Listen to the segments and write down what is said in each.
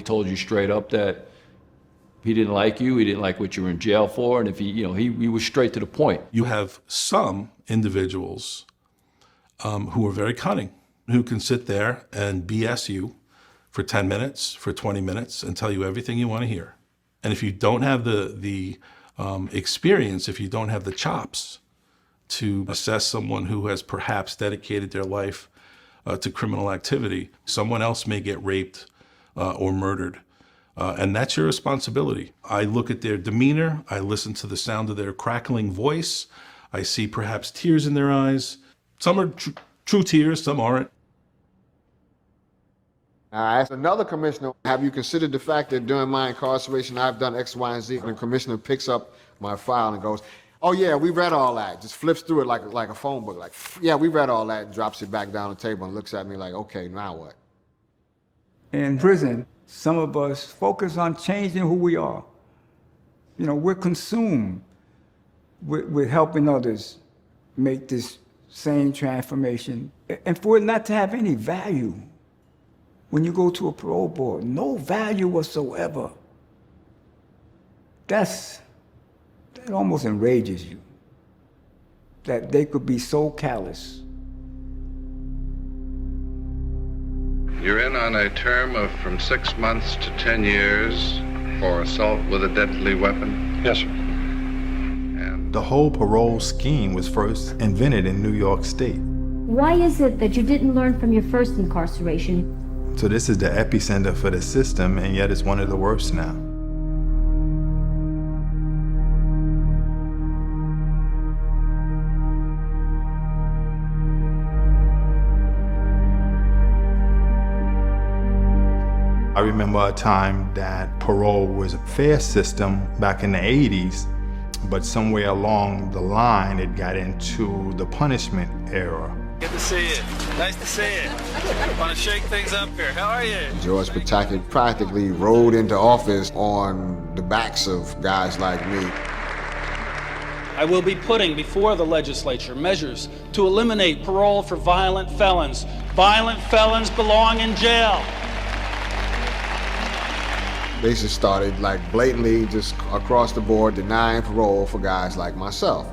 He told you straight up that he didn't like you, he didn't like what you were in jail for, and if he was straight to the point. You have some individuals who are very cunning, who can sit there and BS you for 10 minutes, for 20 minutes, and tell you everything you want to hear. And if you don't have the experience, if you don't have the chops to assess someone who has perhaps dedicated their life to criminal activity, someone else may get raped or murdered. And that's your responsibility. I look at their demeanor, I listen to the sound of their crackling voice, I see perhaps tears in their eyes. Some are true tears, some aren't. I asked another commissioner, have you considered the fact that during my incarceration I've done X, Y, and Z? And the commissioner picks up my file and goes, oh yeah, we read all that. Just flips through it like a phone book, like, yeah, we read all that, and drops it back down the table and looks at me like, okay, now what? In prison, some of us focus on changing who we are. You know, we're consumed with helping others make this same transformation. And for it not to have any value, when you go to a parole board, no value whatsoever, that almost enrages you, that they could be so callous. You're in on a term of from 6 months to 10 years for assault with a deadly weapon? Yes, sir. And the whole parole scheme was first invented in New York State. Why is it that you didn't learn from your first incarceration? So this is the epicenter for the system, and yet it's one of the worst now. I remember a time that parole was a fair system back in the 80s, but somewhere along the line it got into the punishment era. Good to see you. Nice to see you. Want to shake things up here. How are you? George Pataki practically rode into office on the backs of guys like me. I will be putting before the legislature measures to eliminate parole for violent felons. Violent felons belong in jail. They just started like blatantly just across the board denying parole for guys like myself.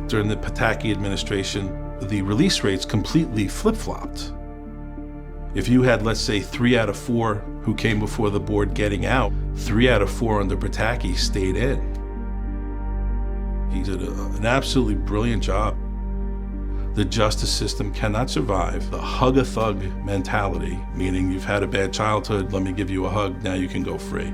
During the Pataki administration, the release rates completely flip-flopped. If you had, let's say, 3 out of 4 who came before the board getting out, 3 out of 4 under Pataki stayed in. He did an absolutely brilliant job. The justice system cannot survive the hug-a-thug mentality, meaning you've had a bad childhood, let me give you a hug, now you can go free.